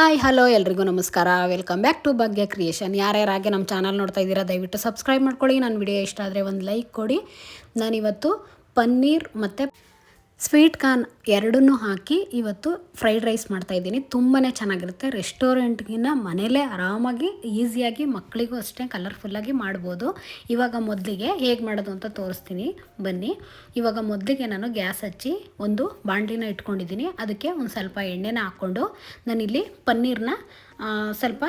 Hi hello ಎಲ್ರಿಗೂ ನಮಸ್ಕಾರ. Welcome back to Bhagya creation. ಯಾರ್ಯಾರಾಗೆ ನಮ್ಮ ಚಾನಲ್ ನೋಡ್ತಾ ಇದ್ದೀರಾ ದಯವಿಟ್ಟು ಸಬ್ಸ್ಕ್ರೈಬ್ ಮಾಡ್ಕೊಳ್ಳಿ. ನನ್ನ ವಿಡಿಯೋ ಇಷ್ಟ ಆದರೆ ಒಂದು ಲೈಕ್ ಕೊಡಿ. ನಾನಿವತ್ತು ಪನ್ನೀರ್ ಮತ್ತು ಸ್ವೀಟ್ ಕಾರ್ನ್ ಎರಡನ್ನೂ ಹಾಕಿ ಇವತ್ತು ಫ್ರೈಡ್ ರೈಸ್ ಮಾಡ್ತಾಯಿದ್ದೀನಿ. ತುಂಬಾ ಚೆನ್ನಾಗಿರುತ್ತೆ. ರೆಸ್ಟೋರೆಂಟ್ಗಿನ್ನ ಮನೇಲೇ ಆರಾಮಾಗಿ ಈಸಿಯಾಗಿ ಮಕ್ಕಳಿಗೂ ಅಷ್ಟೇ ಕಲರ್ಫುಲ್ಲಾಗಿ ಮಾಡ್ಬೋದು. ಇವಾಗ ಮೊದಲಿಗೆ ಹೇಗೆ ಮಾಡೋದು ಅಂತ ತೋರಿಸ್ತೀನಿ ಬನ್ನಿ. ಇವಾಗ ಮೊದಲಿಗೆ ನಾನು ಗ್ಯಾಸ್ ಹಚ್ಚಿ ಒಂದು ಬಾಣಲಿನ ಇಟ್ಕೊಂಡಿದ್ದೀನಿ. ಅದಕ್ಕೆ ಒಂದು ಸ್ವಲ್ಪ ಎಣ್ಣೆನ ಹಾಕ್ಕೊಂಡು ನಾನಿಲ್ಲಿ ಪನ್ನೀರ್ನ ಸ್ವಲ್ಪ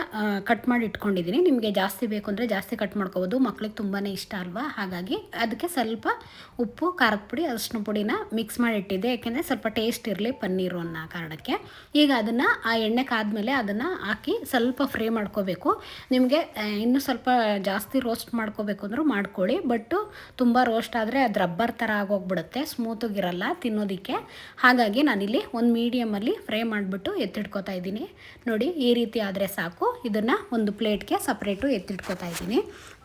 ಕಟ್ ಮಾಡಿ ಇಟ್ಕೊಂಡಿದ್ದೀನಿ. ನಿಮಗೆ ಜಾಸ್ತಿ ಬೇಕು ಅಂದರೆ ಜಾಸ್ತಿ ಕಟ್ ಮಾಡ್ಕೋಬೋದು. ಮಕ್ಳಿಗೆ ತುಂಬಾ ಇಷ್ಟ ಅಲ್ವಾ, ಹಾಗಾಗಿ ಅದಕ್ಕೆ ಸ್ವಲ್ಪ ಉಪ್ಪು, ಖಾರದ ಪುಡಿ, ಅರಿಶಿನ ಪುಡಿನ ಮಿಕ್ಸ್ ಮಾಡಿ ಇಟ್ಟಿದ್ದೆ. ಯಾಕೆಂದರೆ ಸ್ವಲ್ಪ ಟೇಸ್ಟ್ ಇರಲಿ ಪನ್ನೀರು ಅನ್ನೋ ಕಾರಣಕ್ಕೆ. ಈಗ ಅದನ್ನು ಆ ಎಣ್ಣೆ ಕಾದ್ಮೇಲೆ ಅದನ್ನು ಹಾಕಿ ಸ್ವಲ್ಪ ಫ್ರೈ ಮಾಡ್ಕೋಬೇಕು. ನಿಮಗೆ ಇನ್ನೂ ಸ್ವಲ್ಪ ಜಾಸ್ತಿ ರೋಸ್ಟ್ ಮಾಡ್ಕೋಬೇಕು ಅಂದರೂ ಮಾಡ್ಕೊಳ್ಳಿ. ಬಟ್ಟು ತುಂಬ ರೋಸ್ಟ್ ಆದರೆ ಅದು ರಬ್ಬರ್ ಥರ ಆಗೋಗ್ಬಿಡುತ್ತೆ, ಸ್ಮೂತಾಗಿರಲ್ಲ ತಿನ್ನೋದಕ್ಕೆ. ಹಾಗಾಗಿ ನಾನಿಲ್ಲಿ ಒಂದು ಮೀಡಿಯಮಲ್ಲಿ ಫ್ರೈ ಮಾಡಿಬಿಟ್ಟು ಎತ್ತಿಟ್ಕೊತಾ ಇದ್ದೀನಿ. ನೋಡಿ, ಈ ರೀತಿ ಆದರೆ ಸಾಕು. ಇದನ್ನು ಒಂದು ಪ್ಲೇಟ್ಗೆ ಸಪ್ರೇಟು ಎತ್ತಿಟ್ಕೊತಾ ಇದ್ದೀನಿ.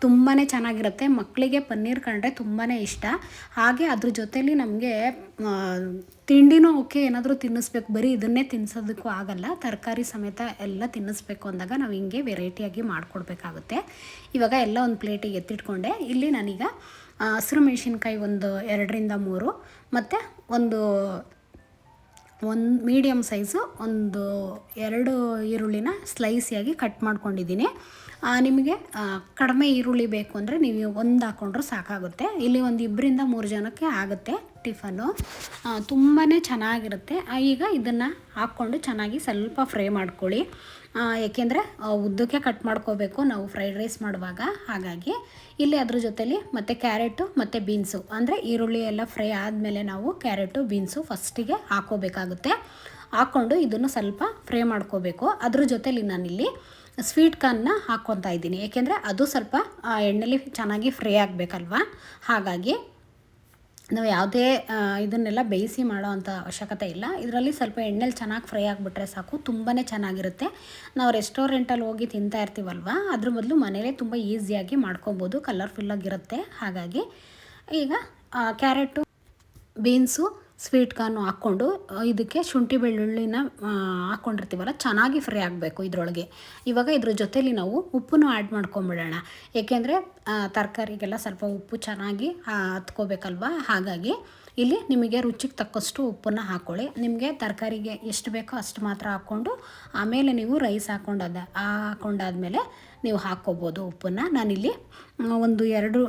ತುಂಬಾ ಚೆನ್ನಾಗಿರುತ್ತೆ. ಮಕ್ಕಳಿಗೆ ಪನ್ನೀರ್ ಕಂಡ್ರೆ ತುಂಬಾ ಇಷ್ಟ. ಹಾಗೆ ಅದ್ರ ಜೊತೇಲಿ ನಮಗೆ ತಿಂಡಿನೂ ಓಕೆ, ಏನಾದರೂ ತಿನ್ನಿಸ್ಬೇಕು, ಬರೀ ಇದನ್ನೇ ತಿನ್ನಿಸೋದಕ್ಕೂ ಆಗಲ್ಲ. ತರಕಾರಿ ಸಮೇತ ಎಲ್ಲ ತಿನ್ನಿಸ್ಬೇಕು ಅಂದಾಗ ನಾವು ಹಿಂಗೆ ವೆರೈಟಿಯಾಗಿ ಮಾಡಿಕೊಡ್ಬೇಕಾಗುತ್ತೆ. ಇವಾಗ ಎಲ್ಲ ಒಂದು ಪ್ಲೇಟಿಗೆ ಎತ್ತಿಟ್ಕೊಂಡೆ. ಇಲ್ಲಿ ನಾನೀಗ ಹಸಿರು ಮೆಣಸಿನ್ಕಾಯಿ ಒಂದು 2-3 ಮತ್ತು ಒಂದು ಮೀಡಿಯಮ್ ಸೈಜು ಒಂದು 2 ಈರುಳ್ಳಿನ ಸ್ಲೈಸಿಯಾಗಿ ಕಟ್ ಮಾಡ್ಕೊಂಡಿದ್ದೀನಿ. ನಿಮಗೆ ಕಡಿಮೆ ಈರುಳ್ಳಿ ಬೇಕು ಅಂದರೆ ನೀವು ಒಂದು ಹಾಕ್ಕೊಂಡ್ರೂ ಸಾಕಾಗುತ್ತೆ. ಇಲ್ಲಿ ಒಂದು 2-3 ಜನಕ್ಕೆ ಆಗುತ್ತೆ ಟಿಫನ್ನು. ತುಂಬಾ ಚೆನ್ನಾಗಿರುತ್ತೆ. ಈಗ ಇದನ್ನು ಹಾಕ್ಕೊಂಡು ಚೆನ್ನಾಗಿ ಸ್ವಲ್ಪ ಫ್ರೈ ಮಾಡ್ಕೊಳ್ಳಿ. ಏಕೆಂದರೆ ಉದ್ದಕ್ಕೆ ಕಟ್ ಮಾಡ್ಕೋಬೇಕು ನಾವು ಫ್ರೈಡ್ ರೈಸ್ ಮಾಡುವಾಗ. ಹಾಗಾಗಿ ಇಲ್ಲಿ ಅದ್ರ ಜೊತೆಲಿ ಮತ್ತು ಕ್ಯಾರೆಟು ಮತ್ತು ಬೀನ್ಸು, ಅಂದರೆ ಈರುಳ್ಳಿ ಎಲ್ಲ ಫ್ರೈ ಆದಮೇಲೆ ನಾವು ಕ್ಯಾರೆಟು, ಬೀನ್ಸು ಫಸ್ಟಿಗೆ ಹಾಕ್ಕೋಬೇಕಾಗುತ್ತೆ. ಹಾಕ್ಕೊಂಡು ಇದನ್ನು ಸ್ವಲ್ಪ ಫ್ರೈ ಮಾಡ್ಕೋಬೇಕು. ಅದ್ರ ಜೊತೆಲಿ ನಾನಿಲ್ಲಿ ಸ್ವೀಟ್ ಕಾರ್ನ್ನ ಹಾಕ್ಕೊತಾ ಇದ್ದೀನಿ. ಏಕೆಂದರೆ ಅದು ಸ್ವಲ್ಪ ಎಣ್ಣೆಲಿ ಚೆನ್ನಾಗಿ ಫ್ರೈ ಆಗಬೇಕಲ್ವ. ಹಾಗಾಗಿ ನಾವು ಯಾವುದೇ ಇದನ್ನೆಲ್ಲ ಬೇಯಿಸಿ ಮಾಡೋ ಅಂಥ ಅವಶ್ಯಕತೆ ಇಲ್ಲ. ಇದರಲ್ಲಿ ಸ್ವಲ್ಪ ಎಣ್ಣೆಲಿ ಚೆನ್ನಾಗಿ ಫ್ರೈ ಆಗಿಬಿಟ್ರೆ ಸಾಕು, ತುಂಬಾ ಚೆನ್ನಾಗಿರುತ್ತೆ. ನಾವು ರೆಸ್ಟೋರೆಂಟಲ್ಲಿ ಹೋಗಿ ತಿಂತಾ ಇರ್ತೀವಲ್ವ, ಅದ್ರ ಬದಲು ಮನೇಲೇ ತುಂಬ ಈಸಿಯಾಗಿ ಮಾಡ್ಕೊಬೋದು, ಕಲರ್ಫುಲ್ಲಾಗಿರುತ್ತೆ. ಹಾಗಾಗಿ ಈಗ ಕ್ಯಾರೆಟು, ಬೀನ್ಸು, ಸ್ವೀಟ್ ಕಾರ್ನು ಹಾಕ್ಕೊಂಡು ಇದಕ್ಕೆ ಶುಂಠಿ ಬೆಳ್ಳುಳ್ಳಿನ ಹಾಕ್ಕೊಂಡಿರ್ತೀವಲ್ಲ, ಚೆನ್ನಾಗಿ ಫ್ರೈ ಆಗಬೇಕು ಇದರೊಳಗೆ. ಇವಾಗ ಇದ್ರ ಜೊತೇಲಿ ನಾವು ಉಪ್ಪನ್ನು ಆ್ಯಡ್ ಮಾಡ್ಕೊಂಬಿಡೋಣ. ಏಕೆಂದರೆ ತರಕಾರಿಗೆಲ್ಲ ಸ್ವಲ್ಪ ಉಪ್ಪು ಚೆನ್ನಾಗಿ ಹತ್ಕೋಬೇಕಲ್ವ. ಹಾಗಾಗಿ ಇಲ್ಲಿ ನಿಮಗೆ ರುಚಿಗೆ ತಕ್ಕಷ್ಟು ಉಪ್ಪನ್ನು ಹಾಕ್ಕೊಳ್ಳಿ. ನಿಮಗೆ ತರಕಾರಿಗೆ ಎಷ್ಟು ಬೇಕೋ ಅಷ್ಟು ಮಾತ್ರ ಹಾಕ್ಕೊಂಡು ಆಮೇಲೆ ನೀವು ರೈಸ್ ಹಾಕ್ಕೊಂಡಾದ್ಮೇಲೆ ನೀವು ಹಾಕ್ಕೋಬೋದು ಉಪ್ಪನ್ನು. ನಾನಿಲ್ಲಿ ಒಂದು 2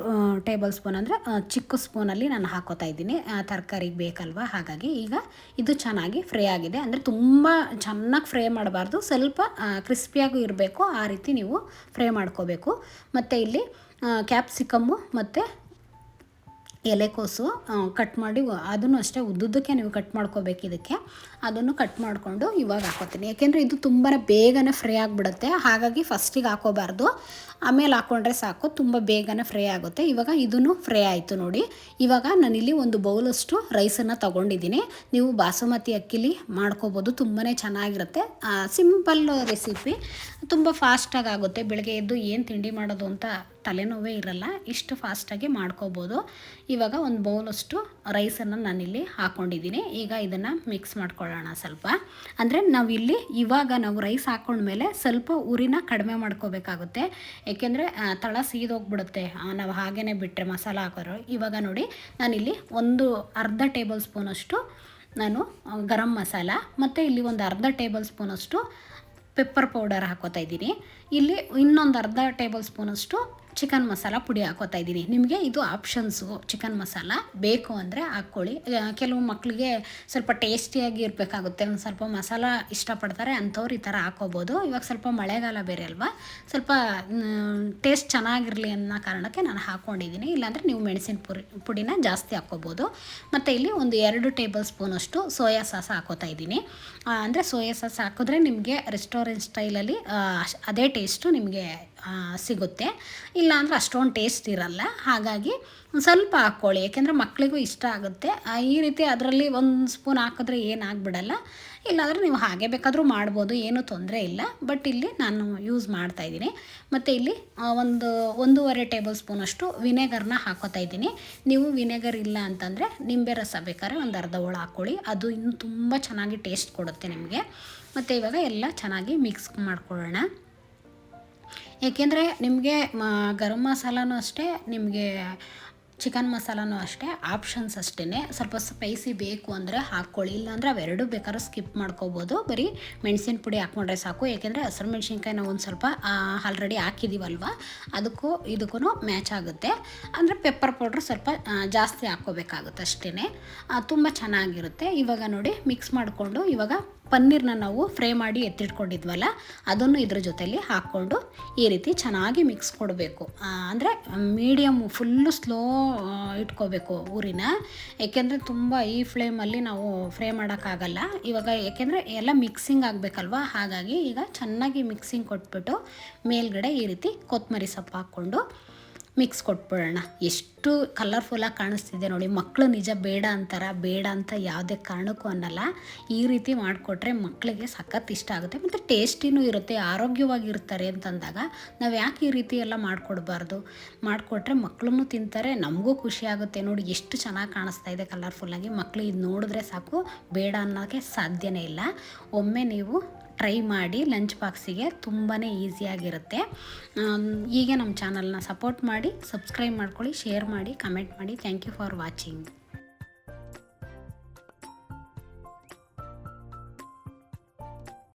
ಟೇಬಲ್ ಸ್ಪೂನ್ ಅಂದರೆ ಚಿಕ್ಕ ಸ್ಪೂನಲ್ಲಿ ನಾನು ಹಾಕ್ಕೋತಾ ಇದ್ದೀನಿ, ತರಕಾರಿಗೆ ಬೇಕಲ್ವ. ಹಾಗಾಗಿ ಈಗ ಇದು ಚೆನ್ನಾಗಿ ಫ್ರೈ ಆಗಿದೆ. ಅಂದರೆ ತುಂಬ ಚೆನ್ನಾಗಿ ಫ್ರೈ ಮಾಡಬಾರ್ದು, ಸ್ವಲ್ಪ ಕ್ರಿಸ್ಪಿಯಾಗೂ ಇರಬೇಕು. ಆ ರೀತಿ ನೀವು ಫ್ರೈ ಮಾಡ್ಕೋಬೇಕು. ಮತ್ತು ಇಲ್ಲಿ ಕ್ಯಾಪ್ಸಿಕಮ್ಮು ಮತ್ತು ಎಲೆಕೋಸು ಕಟ್ ಮಾಡಿ ಅದನ್ನು ಅಷ್ಟೇ ಉದ್ದುದ್ದಕ್ಕೆ ನೀವು ಕಟ್ ಮಾಡ್ಕೋಬೇಕು. ಇದಕ್ಕೆ ಅದನ್ನು ಕಟ್ ಮಾಡಿಕೊಂಡು ಇವಾಗ ಹಾಕ್ಕೋತೀನಿ. ಯಾಕೆಂದರೆ ಇದು ತುಂಬಾ ಬೇಗನೆ ಫ್ರೈ ಆಗಿಬಿಡುತ್ತೆ. ಹಾಗಾಗಿ ಫಸ್ಟಿಗೆ ಹಾಕೋಬಾರ್ದು, ಆಮೇಲೆ ಹಾಕ್ಕೊಂಡ್ರೆ ಸಾಕು, ತುಂಬ ಬೇಗನೆ ಫ್ರೈ ಆಗುತ್ತೆ. ಇವಾಗ ಇದನ್ನು ಫ್ರೈ ಆಯಿತು ನೋಡಿ. ಇವಾಗ ನಾನಿಲ್ಲಿ ಒಂದು ಬೌಲಷ್ಟು ರೈಸನ್ನು ತೊಗೊಂಡಿದ್ದೀನಿ. ನೀವು ಬಾಸುಮತಿ ಅಕ್ಕಿಲಿ ಮಾಡ್ಕೋಬೋದು, ತುಂಬಾ ಚೆನ್ನಾಗಿರುತ್ತೆ. ಸಿಂಪಲ್ ರೆಸಿಪಿ, ತುಂಬ ಫಾಸ್ಟಾಗಿ ಆಗುತ್ತೆ. ಬೆಳಗ್ಗೆ ಎದ್ದು ಏನು ತಿಂಡಿ ಮಾಡೋದು ಅಂತ ತಲೆನೋವೇ ಇರಲ್ಲ, ಇಷ್ಟು ಫಾಸ್ಟಾಗಿ ಮಾಡ್ಕೋಬೋದು. ಇವಾಗ ಒಂದು ಬೌಲಷ್ಟು ರೈಸನ್ನು ನಾನಿಲ್ಲಿ ಹಾಕ್ಕೊಂಡಿದ್ದೀನಿ. ಈಗ ಇದನ್ನು ಮಿಕ್ಸ್ ಮಾಡ್ಕೊಳ್ಳೋಣ ಸ್ವಲ್ಪ. ಅಂದರೆ ನಾವಿಲ್ಲಿ ಇವಾಗ ನಾವು ರೈಸ್ ಹಾಕ್ಕೊಂಡ್ಮೇಲೆ ಸ್ವಲ್ಪ ಉರಿನ ಕಡಿಮೆ ಮಾಡ್ಕೋಬೇಕಾಗುತ್ತೆ. ಏಕೆಂದರೆ ತಳ ಸೀದೋಗ್ಬಿಡುತ್ತೆ ನಾವು ಹಾಗೇ ಬಿಟ್ಟರೆ ಮಸಾಲ ಹಾಕೋರು. ಇವಾಗ ನೋಡಿ, ನಾನಿಲ್ಲಿ ಒಂದು ಅರ್ಧ ಟೇಬಲ್ ಸ್ಪೂನಷ್ಟು ನಾನು ಗರಂ ಮಸಾಲ ಮತ್ತು ಇಲ್ಲಿ ಒಂದು ಅರ್ಧ ಟೇಬಲ್ ಸ್ಪೂನಷ್ಟು ಪೆಪ್ಪರ್ ಪೌಡರ್ ಹಾಕೋತಾ ಇದ್ದೀನಿ. ಇಲ್ಲಿ ಇನ್ನೊಂದು ಅರ್ಧ ಟೇಬಲ್ ಸ್ಪೂನಷ್ಟು ಚಿಕನ್ ಮಸಾಲ ಪುಡಿ ಹಾಕೋತಾ ಇದ್ದೀನಿ. ನಿಮಗೆ ಇದು ಆಪ್ಷನ್ಸು, ಚಿಕನ್ ಮಸಾಲ ಬೇಕು ಅಂದರೆ ಹಾಕ್ಕೊಳ್ಳಿ. ಕೆಲವು ಮಕ್ಕಳಿಗೆ ಸ್ವಲ್ಪ ಟೇಸ್ಟಿಯಾಗಿ ಇರಬೇಕಾಗುತ್ತೆ, ಒಂದು ಸ್ವಲ್ಪ ಮಸಾಲ ಇಷ್ಟಪಡ್ತಾರೆ ಅಂಥವ್ರು ಈ ಥರ ಹಾಕ್ಕೋಬೋದು. ಇವಾಗ ಸ್ವಲ್ಪ ಮಳೆಗಾಲ ಬೇರೆ ಅಲ್ವಾ, ಸ್ವಲ್ಪ ಟೇಸ್ಟ್ ಚೆನ್ನಾಗಿರಲಿ ಅನ್ನೋ ಕಾರಣಕ್ಕೆ ನಾನು ಹಾಕ್ಕೊಂಡಿದ್ದೀನಿ. ಇಲ್ಲಾಂದರೆ ನೀವು ಮೆಣಸಿನ ಪುಡಿನ ಜಾಸ್ತಿ ಹಾಕ್ಕೋಬೋದು. ಮತ್ತು ಇಲ್ಲಿ ಒಂದು 2 ಟೇಬಲ್ ಸ್ಪೂನಷ್ಟು ಸೋಯಾ ಸಾಸ್ ಹಾಕೋತಾ ಇದ್ದೀನಿ. ಅಂದರೆ ಸೋಯಾ ಸಾಸ್ ಹಾಕಿದ್ರೆ ನಿಮಗೆ ರೆಸ್ಟೋರೆಂಟ್ ಸ್ಟೈಲಲ್ಲಿ ಅದೇ ಟೇಸ್ಟು ನಿಮಗೆ ಸಿಗುತ್ತೆ. ಇಲ್ಲಾಂದ್ರೆ ಅಷ್ಟೊಂದು ಟೇಸ್ಟ್ ಇರಲ್ಲ. ಹಾಗಾಗಿ ಒಂದು ಸ್ವಲ್ಪ ಹಾಕ್ಕೊಳ್ಳಿ, ಏಕೆಂದರೆ ಮಕ್ಕಳಿಗೂ ಇಷ್ಟ ಆಗುತ್ತೆ. ಈ ರೀತಿ ಅದರಲ್ಲಿ 1 ಸ್ಪೂನ್ ಹಾಕಿದ್ರೆ ಏನಾಗ್ಬಿಡಲ್ಲ. ಇಲ್ಲಾಂದರೆ ನೀವು ಹಾಗೆ ಬೇಕಾದರೂ ಮಾಡ್ಬೋದು, ಏನೂ ತೊಂದರೆ ಇಲ್ಲ. ಬಟ್ ಇಲ್ಲಿ ನಾನು ಯೂಸ್ ಮಾಡ್ತಾಯಿದ್ದೀನಿ. ಮತ್ತು ಇಲ್ಲಿ 1.5 ಟೇಬಲ್ ಸ್ಪೂನಷ್ಟು ವಿನೆಗರ್ನ ಹಾಕೋತಾ ಇದ್ದೀನಿ. ನೀವು ವಿನೆಗರ್ ಇಲ್ಲ ಅಂತಂದರೆ ನಿಂಬೆ ರಸ ಬೇಕಾದ್ರೆ ಒಂದು ಅರ್ಧ ಹೋಳು ಹಾಕ್ಕೊಳ್ಳಿ, ಅದು ಇನ್ನೂ ತುಂಬ ಚೆನ್ನಾಗಿ ಟೇಸ್ಟ್ ಕೊಡುತ್ತೆ ನಿಮಗೆ. ಮತ್ತು ಇವಾಗ ಎಲ್ಲ ಚೆನ್ನಾಗಿ ಮಿಕ್ಸ್ ಮಾಡ್ಕೊಳ್ಳೋಣ. ಏಕೆಂದರೆ ನಿಮಗೆ ಗರಂ ಮಸಾಲನೂ ಅಷ್ಟೇ, ನಿಮಗೆ ಚಿಕನ್ ಮಸಾಲನೂ ಅಷ್ಟೇ, ಆಪ್ಷನ್ಸ್ ಅಷ್ಟೇ. ಸ್ವಲ್ಪ ಸ್ಪೈಸಿ ಬೇಕು ಅಂದರೆ ಹಾಕ್ಕೊಳ್ಳಿ, ಇಲ್ಲಾಂದರೆ ಅವೆರಡೂ ಬೇಕಾದ್ರೂ ಸ್ಕಿಪ್ ಮಾಡ್ಕೋಬೋದು. ಬರೀ ಮೆಣಸಿನ ಪುಡಿ ಹಾಕ್ಕೊಂಡ್ರೆ ಸಾಕು. ಏಕೆಂದರೆ ಹಸಿರು ಮೆಣಸಿನ್ಕಾಯಿ ನಾವು ಒಂದು ಸ್ವಲ್ಪ ಆಲ್ರೆಡಿ ಹಾಕಿದ್ದೀವಲ್ವ, ಇದಕ್ಕೂ ಮ್ಯಾಚ್ ಆಗುತ್ತೆ. ಅಂದರೆ ಪೆಪ್ಪರ್ ಪೌಡ್ರ್ ಸ್ವಲ್ಪ ಜಾಸ್ತಿ ಹಾಕ್ಕೋಬೇಕಾಗುತ್ತೆ ಅಷ್ಟೇ, ತುಂಬ ಚೆನ್ನಾಗಿರುತ್ತೆ. ಇವಾಗ ನೋಡಿ ಮಿಕ್ಸ್ ಮಾಡಿಕೊಂಡು ಇವಾಗ ಪನ್ನೀರನ್ನ ನಾವು ಫ್ರೈ ಮಾಡಿ ಎತ್ತಿಟ್ಕೊಂಡಿದ್ವಲ್ಲ, ಅದನ್ನು ಇದ್ರ ಜೊತೆಲಿ ಹಾಕ್ಕೊಂಡು ಈ ರೀತಿ ಚೆನ್ನಾಗಿ ಮಿಕ್ಸ್ ಕೊಡಬೇಕು. ಅಂದರೆ ಮೀಡಿಯಮ್ಮು ಫುಲ್ಲು ಸ್ಲೋ ಇಟ್ಕೋಬೇಕು ಊರಿನ, ಏಕೆಂದರೆ ತುಂಬ ಈ ಫ್ಲೇಮಲ್ಲಿ ನಾವು ಫ್ರೈ ಮಾಡೋಕ್ಕಾಗಲ್ಲ ಇವಾಗ, ಏಕೆಂದರೆ ಎಲ್ಲ ಮಿಕ್ಸಿಂಗ್ ಆಗಬೇಕಲ್ವ. ಹಾಗಾಗಿ ಈಗ ಚೆನ್ನಾಗಿ ಮಿಕ್ಸಿಂಗ್ ಕೊಟ್ಬಿಟ್ಟು ಮೇಲ್ಗಡೆ ಈ ರೀತಿ ಕೊತ್ತಂಬರಿ ಸೊಪ್ಪು ಹಾಕ್ಕೊಂಡು ಮಿಕ್ಸ್ ಕೊಟ್ಬಿಡೋಣ. ಎಷ್ಟು ಕಲರ್ಫುಲ್ಲಾಗಿ ಕಾಣಿಸ್ತಿದೆ ನೋಡಿ. ಮಕ್ಕಳು ನಿಜ ಬೇಡ ಅಂತಾರೆ, ಬೇಡ ಅಂತ ಯಾವುದೇ ಕಾರಣಕ್ಕೂ ಅನ್ನಲ್ಲ. ಈ ರೀತಿ ಮಾಡಿಕೊಟ್ರೆ ಮಕ್ಕಳಿಗೆ ಸಖತ್ ಇಷ್ಟ ಆಗುತ್ತೆ, ಮತ್ತು ಟೇಸ್ಟಿನೂ ಇರುತ್ತೆ, ಆರೋಗ್ಯವಾಗಿರ್ತಾರೆ ಅಂತಂದಾಗ ನಾವು ಯಾಕೆ ಈ ರೀತಿ ಎಲ್ಲ ಮಾಡಿಕೊಡ್ಬಾರ್ದು. ಮಾಡಿಕೊಟ್ರೆ ಮಕ್ಕಳೂ ತಿಂತಾರೆ, ನಮಗೂ ಖುಷಿ ಆಗುತ್ತೆ. ನೋಡಿ ಎಷ್ಟು ಚೆನ್ನಾಗಿ ಕಾಣಿಸ್ತಾ ಇದೆ ಕಲರ್ಫುಲ್ಲಾಗಿ. ಮಕ್ಕಳು ಇದು ನೋಡಿದ್ರೆ ಸಾಕು, ಬೇಡ ಅನ್ನೋಕ್ಕೆ ಸಾಧ್ಯನೇ ಇಲ್ಲ. ಒಮ್ಮೆ ನೀವು ಟ್ರೈ ಮಾಡಿ, ಲಂಚ್ ಬಾಕ್ಸಿಗೆ ತುಂಬಾ ಈಸಿಯಾಗಿರುತ್ತೆ. ಹೀಗೆ ನಮ್ಮ ಚಾನಲ್ನ ಸಪೋರ್ಟ್ ಮಾಡಿ, ಸಬ್ಸ್ಕ್ರೈಬ್ ಮಾಡ್ಕೊಳ್ಳಿ, ಶೇರ್ ಮಾಡಿ, ಕಮೆಂಟ್ ಮಾಡಿ. Thank you for watching.